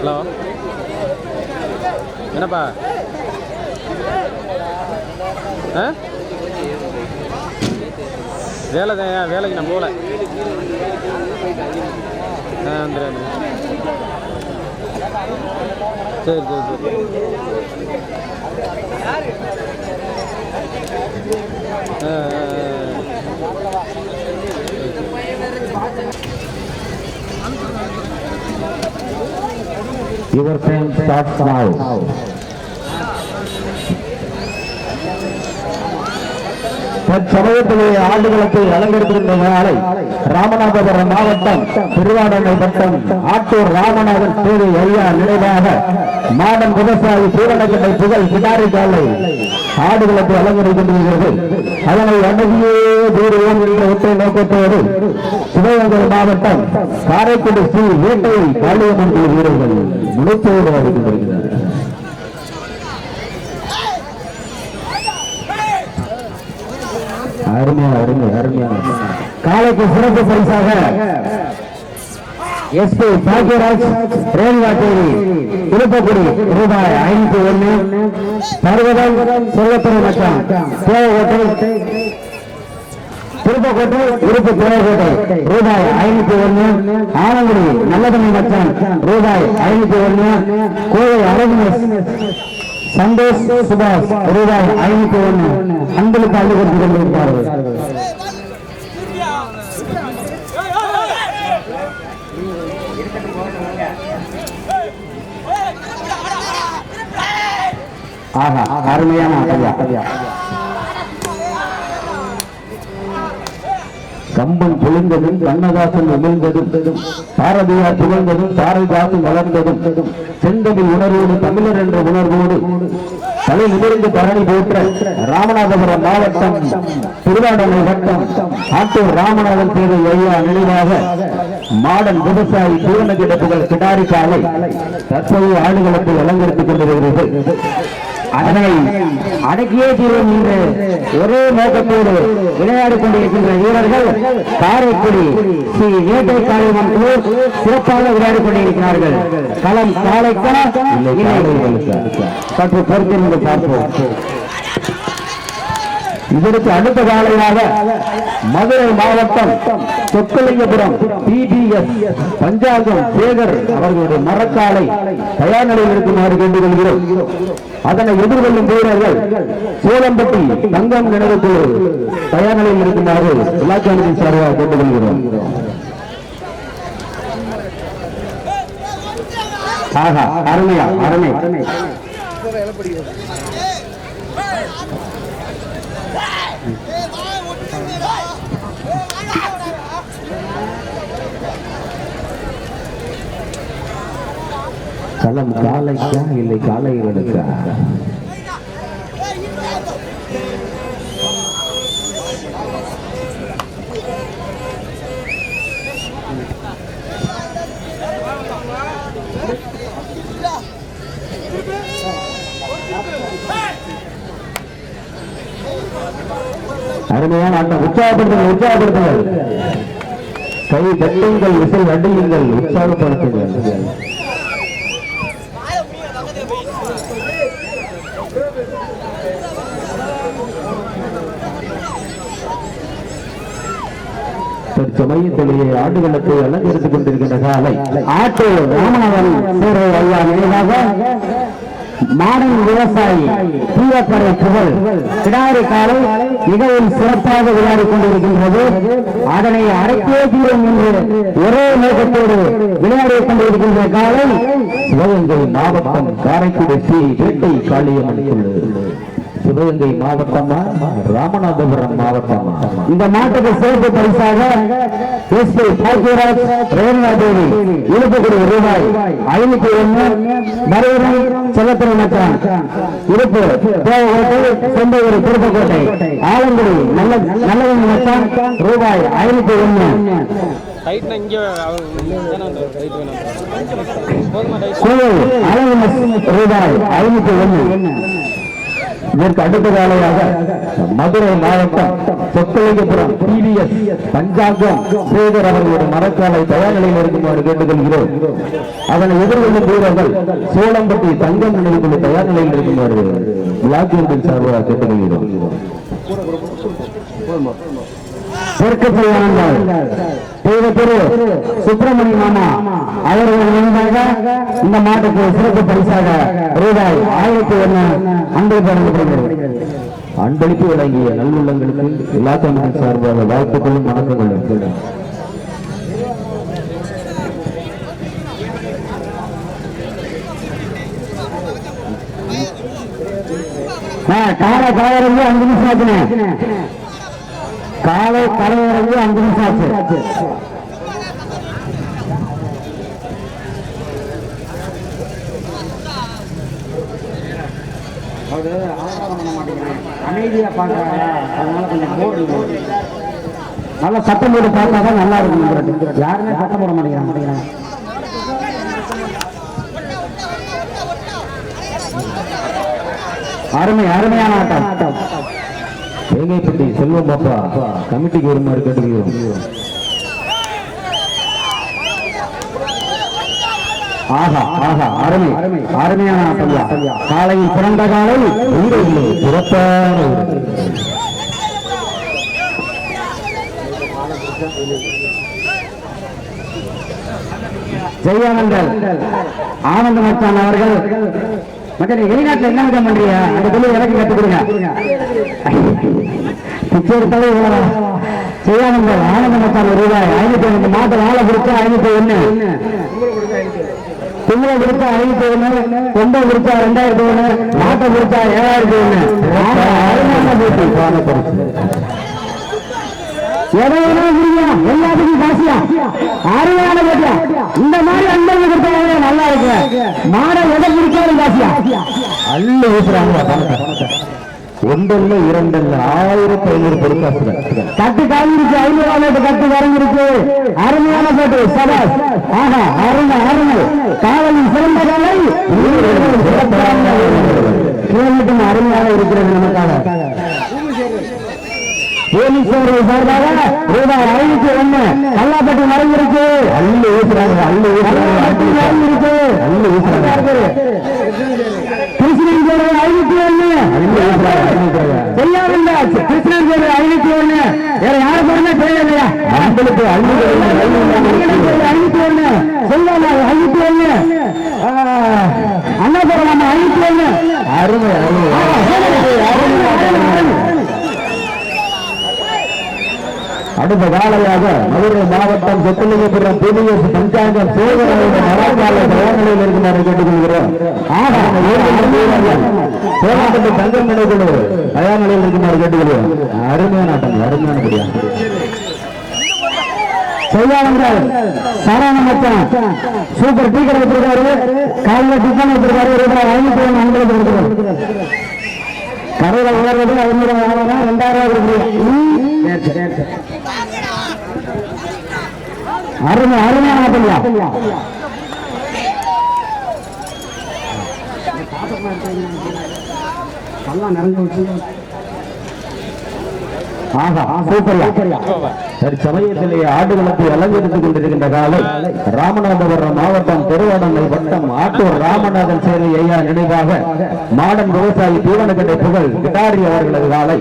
Hello, என்னப்பா? வேலை தான், வேலைக்கு நான் போகல. வந்துடுறேன். சரி சரி சரி. Your time starts now. தற்சமயத்திலே ஆடுகளத்தை அலங்கரித்திருந்த நாளை ராமநாதபுரம் மாவட்டம் திருவாடனை வட்டம் ஆட்டூர் ராமநாதன் தேவி ஐயா நினைவாக மாடன் விவசாயி சூரணக்கட்டை புகழ் கிடாரி காலை ஆடுகளத்தை அலங்கரிக்கின்றது. அதனை அணுகியே தூரம் என்ற ஒற்றை நோக்கத்தோடு சிவகங்கை மாவட்டம் காரைக்குடி ஸ்ரீ வேட்டை காளியம்மன் வீரர்கள் முழுத்தோடு வருகின்றனர். அருமையான காலைக்கு சிறப்பு பரிசாக எஸ்பி பாக்கியராஜ் ரேணுகா தேவி திருப்பக்குடி ரூபாய் 501, பர்வதம் செல்லத்துறை மற்றும் தேவகோட்டை திருப்பக்கோட்டை இருப்பு தேவகோட்டை ரூபாய் 501, ஆனங்குடி நல்லதமை மற்றும் ரூபாய் 501, கோவை அரவிந்த் சந்தோஷ் சுபாஷ் ரூபாய் 501 அன்பளுக்கு அள்ளி கொடுத்து கொண்டிருக்கிறார்கள். ஆஹா, அருமையான ஆட்டம். கம்பன் பொழிந்ததும் கண்ணதாசன் உமிழ்ந்ததும் பாரதியார் புகழ்ந்ததும் பாரதிதாசன் வளர்ந்ததும் செந்தமிழ் உணர்வோடு தமிழர் என்ற உணர்வோடு தலை நிமிர்ந்து பரணி போற்ற ராமநாதபுரம் மாவட்டம் திருவாடனை வட்டம் ஆட்டூர் ராமநாதன் தேவை ஐயா நினைவாக மாடன் விவசாயி பூரணகிட புகழ் கிடாரி காலை தற்போதைய ஆடுகளத்தை அலங்கரித்துக் கொண்டிருக்கிறது. அதனை அடக்கியே தீர்வும் என்று ஒரே நோக்கத்தோடு விளையாடி கொண்டிருக்கின்ற வீரர்கள் காரைக்குடி ஸ்ரீ வேட்டை காளியம்மன் சிறப்பாக விளையாடி கொண்டிருக்கிறார்கள். களம் காலைக்கா சற்று பொறுத்திருந்து பார்ப்போம். இதற்கு அடுத்த காலையாக மதுரை மாவட்டம் சொக்கலிங்கபுரம் பிபிஎஸ் பஞ்சாங்கம் சேகர் அவர்களுடைய மரக்காலை தயார் நிலையில் இருக்குமாறு கேட்டுக்கொள்கிறோம். அதனை எதிர்கொள்ளும் வீரர்கள் சோளம்பட்டி தங்கம் நினைவுக்குழு தயார் நிலையில் இருக்குமாறு இலாக்காணி சார்பாக கேட்டுக்கொள்கிறோம். ஆஹா, அருமையா அருமை. களம் காலைக்கா இல்லை காளைகளுக்கா? அருமையான ஆட்டம். உற்சாகப்படுத்துங்கள், கை தட்டுங்கள், விசை அடியுங்கள், உற்சாகப்படுத்துங்கள். சமயத்திலேயே ஆடுகளத்தை அலங்கரித்துக் கொண்டிருக்கின்ற காலை ஆட்டோ ராமநாதன் ஐயா நினைவாக மாடன் விவசாயி பூவக்கரை புகழ் கிடாரி காலை மிகவும் சிறப்பாக விளையாடி கொண்டிருக்கின்றது. அதனை அடக்கியே தீரும் என்று ஒரே நோக்கத்தோடு விளையாடிக் கொண்டிருக்கின்ற காலை சிவகங்கை மாவட்டம் காரைக்குடி ஸ்ரீ வேட்டை காளியம்மன் குழு. சிவகங்கை மாவட்டமா ராமநாதபுரம் மாவட்டமா? இந்த மாட்டுக்கு சிறப்பு பரிசாக எஸ்பி பாக்கியராஜ் ரேணுகா தேவி இழுப்புக்குடி ரூபாய் 501, மறுபடி செல்லத்துறை மச்சான் இருப்பு தேவகோட்டை சொந்த ஊர் திருப்பக்கோட்டை ஆலங்குடி நல்லவன் மச்சான் ரூபாய் 501, கோவை ரூபாய் 501, இதற்கு அடுத்த வேலையாக மதுரை மாவட்டம் சொக்கலிங்கபுரம் டிவிஎஸ் பஞ்சாங்கம் சேகர் அவர்களுடைய மரக்காலை தயார் நிலையில் இருக்குமாறு கேட்டுக்கொள்கிறோம். அதனை எதிர்கொள்ளும் வீரர்கள் சோளம்பட்டி தங்கம் நிலையில் தயார் நிலையில் இருக்குமாறு பிளாக் ஒன்றின் சார்பாக கேட்டுக்கொள்கிறோம். சுப்பிரமணிய மாமா அவர்கள் நினைவாக இந்த மாட்டுக்கு சிறப்பு பரிசாக ரூபாய் 1001 அன்பளிப்பு வழங்கப்படுகிறது. அன்பளிப்பு வழங்கிய நல்லுள்ளங்களுக்கு எல்லா கமிட்டி சார்பாக வாழ்த்துக்களும் வணக்கங்களும். காலை கலையரங்கு 5 நிமிஷம் ஆச்சுனே. காலை கலையரங்கு 5 நிமிஷம் ஆச்சு. அது ஆதாரம் பண்ண மாட்டேங்கிறேன், அமைதியா பாக்குறாங்க, அதனால கொஞ்சம் போர்டு நல்லா சட்டம் போட்டு பார்த்தாதான் நல்லா இருக்கும். யாருமே சட்டம் போட மாட்டேங்கிறாங்க. அருமையான ஆட்டம். வேங்கைப்பட்டி செல்வம் பாப்பா கமிட்டிக்கு வருமாறு கேட்டுக்கிறோம். அருமையான ஆட்டம். காலையில் பிறந்த காலை சிறப்பான ஜெயானந்தன் ஆனந்த மச்சான் அவர்கள் மற்ற வெளிநாட்டுல என்ன விதம் பண்றியா அந்த சொல்லி எனக்கு கற்றுக் கொடுங்க. ஜெயானந்தன் ஆனந்த மச்சான் ரூபாய் 501 மாட்டை வாழை கொடுத்தா 501, திங்களை கொடுத்தா 501, கொண்டை கொடுத்தா 2001, மாட்டை கொடுத்தா 7001. எல்லாத்துக்கும் காசியா அருமையான போட்டியா. இந்த மாதிரி அன்பு கொடுத்தா நல்லா இருக்கு. மாட எதை பிடிச்சாலும் காசியா அள்ளு ஊசுறாங்க. ஒன்றல்ல இரண்டல்ல 1500 பொருட்காசுகள் கட்டு காய்ஞ்சிருக்கு. 500 கட்டு கரைஞ்சிருக்கு. அருமையான போட்டு சபாஸ். அருமை காலையில் சிறந்த காலை அருமையாக இருக்கிறது. நமக்காக போலீஸ்காரர்கள் சார்பாக ரூபாய் 501 கல்லாப்பட்டி மறைஞ்சிருக்கு. அள்ளு ஊசுறாங்க. கிருஷ்ணன் பேரு 501 செய்யாவில்லை. கிருஷ்ணன் பேரு 501 வேற யாரு பேருமே தெரியலையா? உங்களுக்கு 501 சொல்லாம 501 அண்ணா போறாம 501. அருமை. அடுத்த காலையாக மதுரை மாவட்டம் சொக்கலிங்கபுரம் டிவிஎஸ் பஞ்சாங்கம் சேகரனுடைய மரக்காலை தயார்நிலையில் இருக்குமாறு கேட்டுக்கொள்கிறோம். சோழாப்பட்டி தங்கம் நிலைக்குழு தயார் நிலையில் இருக்குமாறு கேட்டுக்கொள்கிறோம். அருமையான ஆட்டம், அருமையான படியா செய்யாளர்கள் சரண மச்சான் சூப்பர் டீ கடை வச்சிருக்காரு. காலையில் டிஃபன் வச்சிருக்காரு. ரூபாய் 501 அன்பளிப்பு கொடுக்கிறார். கரையில உயர்றது 500 2000 அருமையான ஆட்டம்யா. சமயத்திலேயே ஆடுகளத்தை அலங்கரித்துக் கொண்டிருக்கின்ற காலை ராமநாதபுரம் மாவட்டம் திருவாடனை வட்டம் ஆட்டூர் ராமநாதன் சேவை ஐயா நினைவாக மாடன் விவசாயி தீவனக்கட்டை புகழ் கிடாரி அவர்களது காலை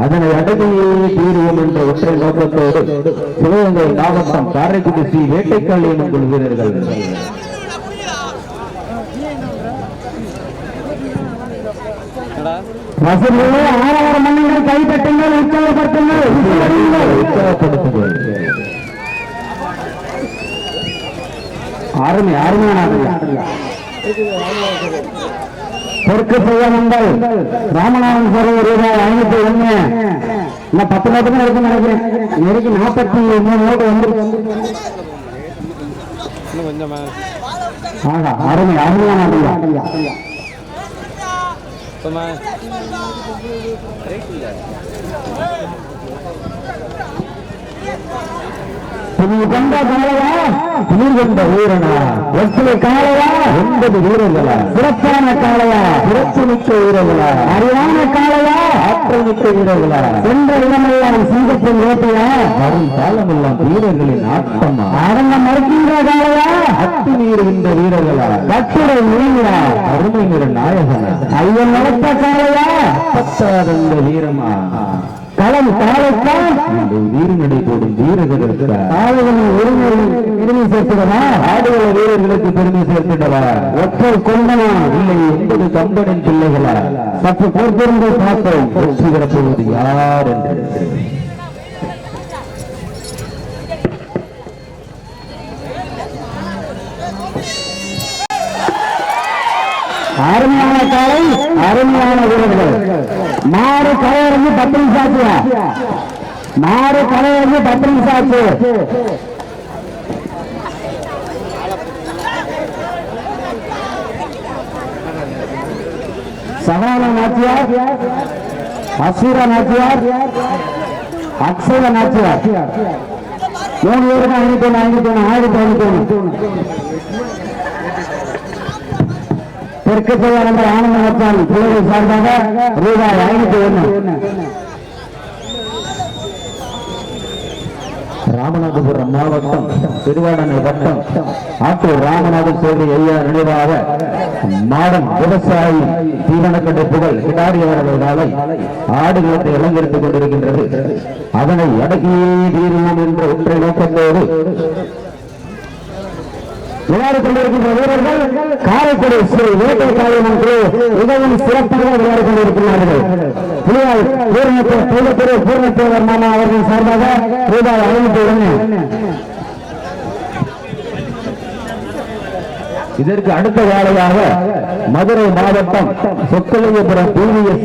அதனை அடங்கியே தீர்வோம் என்ற ஒற்றை நோக்கத்தோடு சிவகங்கை மாவட்டம் காரைக்குடி ஸ்ரீ வேட்டைக்காளி எனும் வீரர்கள் ஆறாயிரம் மன்னர்கள் கைப்பற்றுங்கள், உற்சாகப்படுத்துங்கள். அருமையான பொறுக்கு செய்ய வந்தால் ராமநாதன் சார் ரூபாய் 501 நான் 10 லட்சம் இருக்குன்னு நினைக்கிறேன். நெருக்கி 43 நோட்டு வந்து அருமையான கொண்ட காலையா நீர் கொண்ட வீரனா ஒற்றை காலையா 9 வீரர்களா சிறப்பான காலையா சிறப்பு மிக்க வீரர்களா அறிவான காலையா ஆற்றல் மிக்க வீரர்களா சென்ற இடமெல்லாம் சிங்கத்தின் வேட்டையா வரும் காலமெல்லாம் வீரர்களின் ஆட்டமா அரங்கம் மறுக்கின்ற காலையா அத்து நீருகின்ற வீரர்களா கட்டுரை நீரா அருமை நிற நாயகனா ஐயன் நடத்த காலையா பத்தாதந்த வீரமா களம் காலைத்தான் வீரநடை போடும் வீரர்களுக்கு ஆளுகளின் பெருமை சேர்த்துடவா ஆடுகள வீரர்களுக்கு பெருமை சேர்த்துடவா ஒற்றை கொண்டனா இல்லை 9 கம்பனின் பிள்ளைகளா சற்று பொறுத்திருந்து பார்ப்போம் வெற்றி பெறப்போவது யார் என்று அருமையான காலை அருமையான வீரர்கள் மாறு கலையரங்கு 10 நிமிஷம் ஆச்சுயா மாறு கலையரங்கு 10 நிமிஷம் ஆச்சு சகால நாச்சியார் அசூர நாச்சியார் அக்ஷய நாச்சியார் 3 பேருக்கு 501 தெற்கு நம்பர் ஆனந்த மச்சான் பிள்ளைகள் சார்பாக ரூபாய் 501. ராமநாதபுரம் மாவட்டம் திருவாடனை வட்டம் ஆட்டூர் ராமநாதன் சேவை ஐயா நினைவாக மாடன் விவசாயி தீவனக்கடை புகழ் கிடாரி அவர்கள் நாளை ஆடுகளத்தை அலங்கரித்துக் கொண்டிருக்கின்றது. அதனை அடக்கியே தீர்வோம் என்ற ஒற்றை நோக்கத்தோடு விளையாடிக் கொண்டிருக்கின்ற வீரர்கள் காரைக்குடி ஸ்ரீ வேட்டை காளியம்மன் மிகவும் சிறப்பாக விளையாடிக் கொண்டிருக்கிறார்கள். பூர்ணத்தேவர் மாமா அவர்கள் சார்பாக ரூபாய் 501. இதற்கு அடுத்த வேலையாக மதுரை மாவட்டம் சொக்கலிங்கபுரம் PVS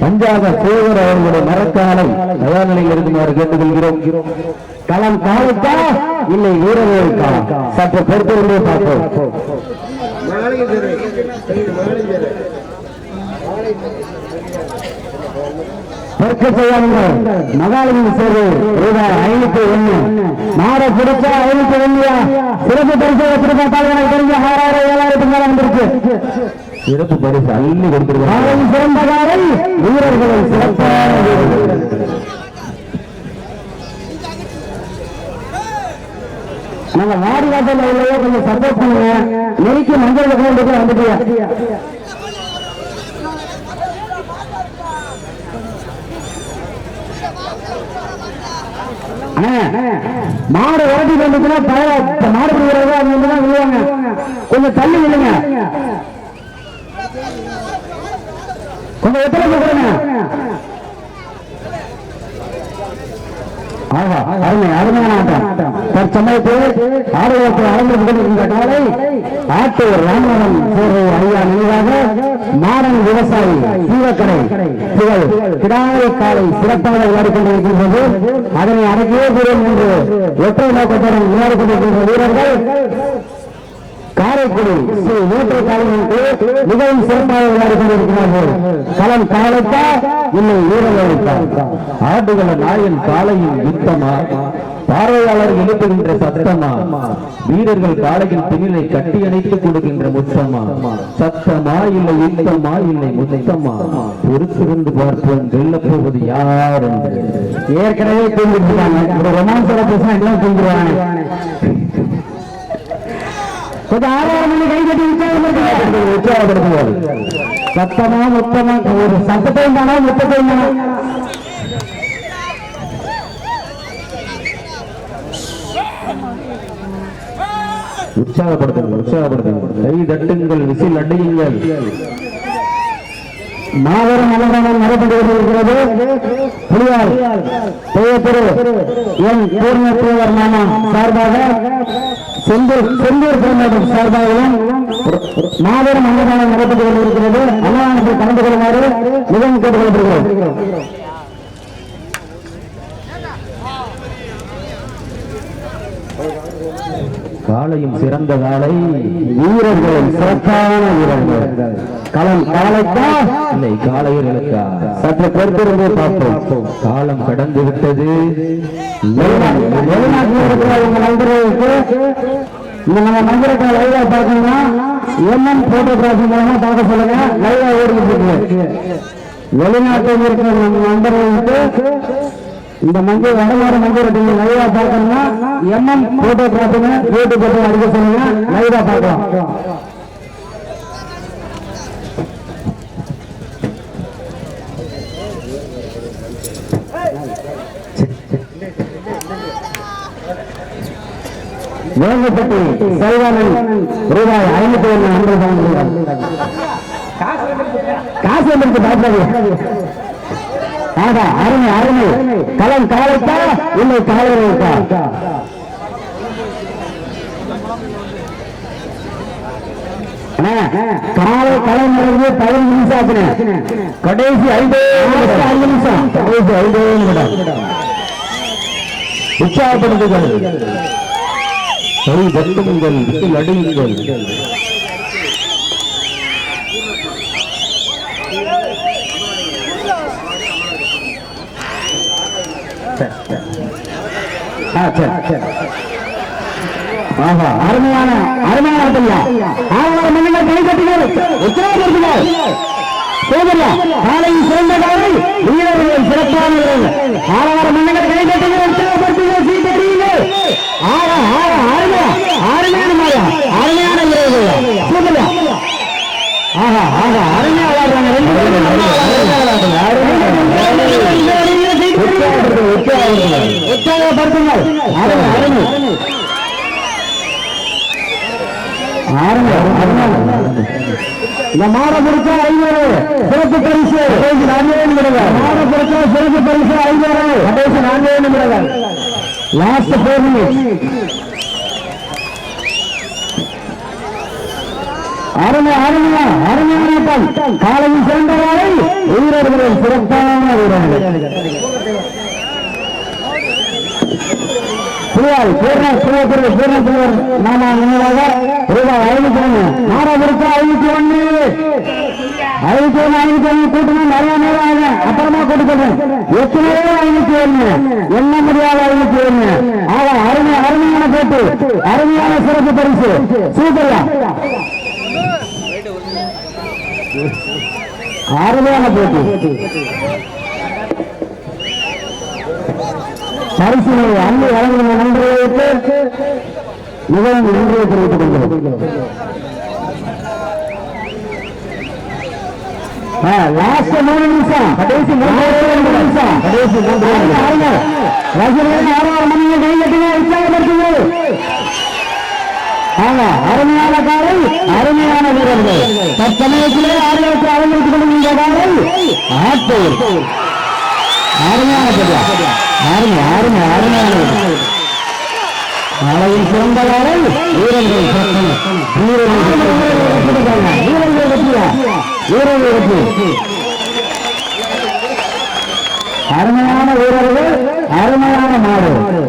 பஞ்சாக சேகர் அவர்களுடைய மரக்காலை தயார் நிலையில் இருக்குமாறு கேட்டுக்கொள்கிறோம். களம் காலத்தா இல்லை வீரர்களுக்கா சற்று பொறுத்திருந்தே பார்ப்போம். மகாலிங்க சேவை ரூபாய் 501. மாற பிடிச்சா 501. சிறப்பு பரிசு எப்படி பார்த்தாலும் எனக்கு தெரிஞ்ச 6000-7000 மேல வந்துருக்கு. சிறப்பு பரிசு அள்ளி கொடுத்திருக்கிறார். சிறந்த காரை வீரர்களை சிறப்பான நாங்க வாடி வாசல் இல்லையோ கொஞ்சம் சப்போர்ட் பண்ணுங்க. நெருக்கி மஞ்சள் வந்துட்டு மாடு ஓட்டி கொண்டுச்சுன்னா மாடு வீரர்கள் அவங்க தான் விழுவாங்க. கொஞ்சம் தள்ளி விழுங்க. கொஞ்சம் ஒத்துழைப்பு கொடுங்க. அருமையான ஆட்டம். தற்சமயத்தில் ஆடுகளத்தில் அலங்கரித்துக் கொண்டிருக்கின்ற காலை ஆட்டூர் ராமநாதன் சேவை ஐயா நினைவாக மாடன் விவசாயி சீவக்கடை புகழ் கிடாரை காலை சிறப்பாக விளையாடிக் கொண்டிருக்கின்றது. அதனை அடக்கியே தூரம் என்று ஒற்றை நோக்கத்துடன் விளையாடிக் கொண்டிருக்கின்ற வீரர்கள் காரைக்குடி ஸ்ரீ வேட்டை காளியம்மனுக்கு மிகவும் சிறப்பாக விளையாடிக் கொண்டிருக்கிறார்கள். களம் காலைத்தா இல்லை வீரர்களுக்கா? ஆடுகள நாயன் காலையின் யுத்தமா பார்வையாளர் எழுப்புகின்ற சத்தமா வீரர்கள் காலையின் பின்னிலை கட்டி அணைத்துக் கொடுக்கின்ற முத்தமா சத்தமா இல்லை யுத்தமா இல்லை முத்தமா பொறுத்திருந்து பார்ப்போம் வெல்லப் போவது யார் என்று. ஏற்கனவே தூங்கிட்டாங்க. ஒரு ரொமான்ஸோட பேசினா எல்லாம் தூங்கிடுவாங்க. கொஞ்சம் 6 மணி கை கட்டி உற்சாகப்படுத்துவார். சத்தமா முத்தமா ஒரு சத்தத்தையும் தானா முத்தத்தையும் தானா உற்சாகப்படுத்துங்கள். கை தட்டுங்கள், விசில் அடியுங்கள். மாபெரும் அலங்காரம் நடைபெற்று இருக்கிறது. புலியால் என் பூர்ணத்தேவர் மாமா சார்பாக செந்தூர் பிரமேடம் சார்பாகவும் மாபெரும் அன்னதானம் நடைபெற்று கொண்டிருக்கிறது. அன்னதானத்தில் கலந்து கொள்ளுமாறு மிகவும் கேட்டுக்கொள்ளப்படுகிறோம். காலையும் சிறந்த காலை, வீரர்களும் சிறப்பான வீரர்கள். களம் காலைக்கா இல்லை காளையர்களுக்கா? சற்று பொறுத்திருந்து பார்ப்போம். காலம் கடந்து விட்டது. வெளிநாட்டில் இருக்கிற உங்க நண்பர்களுக்கு நம்ம நண்பர்களை லைவா பார்க்கணும்னா எம்என் போட்டோகிராஃபி மூலமா பார்க்க சொல்லுங்க. லைவா ஓடிட்டு இருக்கு. வெளிநாட்டில் இருக்கிற நம்ம நண்பர்களுக்கு இந்த மஞ்சள் வடமாறு மஞ்சள் நீங்க லைவா பார்க்கணும்னா எம்என் போட்டோகிராஃபின்னு யூடியூப் அடிக்க சொல்லுங்க. லைவா பார்க்கலாம். வேங்கப்பட்டி செல்வனன் ரூபாய் 501 காசு வந்து பார்ப்பது. ஆகா, அருமை அருமை. களம் காலைக்கா இல்லை காலைக்கா? காலை களம் நடந்து 15 நிமிஷம் ஆச்சுன. கடைசி 5 நிமிஷம். கடைசி 5 நிமிடம். உற்சாகப்படுத்துங்கள், கை தட்டுங்கள், விட்டு அடியுங்கள். அருமையான அருமையான காலை சிறந்த காலை, வீரர்கள் சிறப்பான ஆழவார மன்னர்கள் கை கட்டுங்கள், உற்சாகப்படுத்துங்கள், சீட்டடியுங்கள். அருமையான மாயா, அருமையான வீரர்கள் சூப்பரா. ஆஹா ஆஹா, அருமையா விளையாடுறாங்க. உற்சாகப்படுத்துங்கள். அருமை அருமை இந்த மாட பொருட்கள் 500 சிறப்பு பரிசு. மாட பொருட்கள் சிறப்பு பரிசு 500. கடைசி 4 நிமிடங்கள். Last 4 minutes. அருமை அருமையா அருமையான காலையில் சிறந்த காலை, வீரர்களின் சிறப்பான வீரர்கள். ரூபாய் நாம முன்னதாக ரூபாய் 501. மாறவிருக்க 501 கூட்டணும். நிறைய நேரம் ஆகும், அப்புறமா கொடுக்கிறேன். எத்தனையோ 501 என்ன முடியாத 501. ஆக அருமை அருமையான போட்டு, அருமையான சிறப்பு பரிசு. சூப்பரா அருமையான போட்டு. பரிசுகளை அள்ளி வழங்கின நண்பர்களுக்கு மிகவும் நன்றியை தெரிவித்துக் கொள்கிறோம். லாஸ்ட் 3 நிமிஷம். கடைசி 3 நிமிஷம். கடைசி 3 நிமிஷம். அருமையான காலை, அருமையான வீரர்கள். தற்சமயத்திலே ஆர்வத்தை அலங்கரித்துக் கொண்டிருந்த காலை ஆட்டு. அருமையான அருமை அருமை அருமையான நாளையில் சிறந்த காலை, வீரர்கள் அருமையான வீரர்கள், அருமையான மாடு.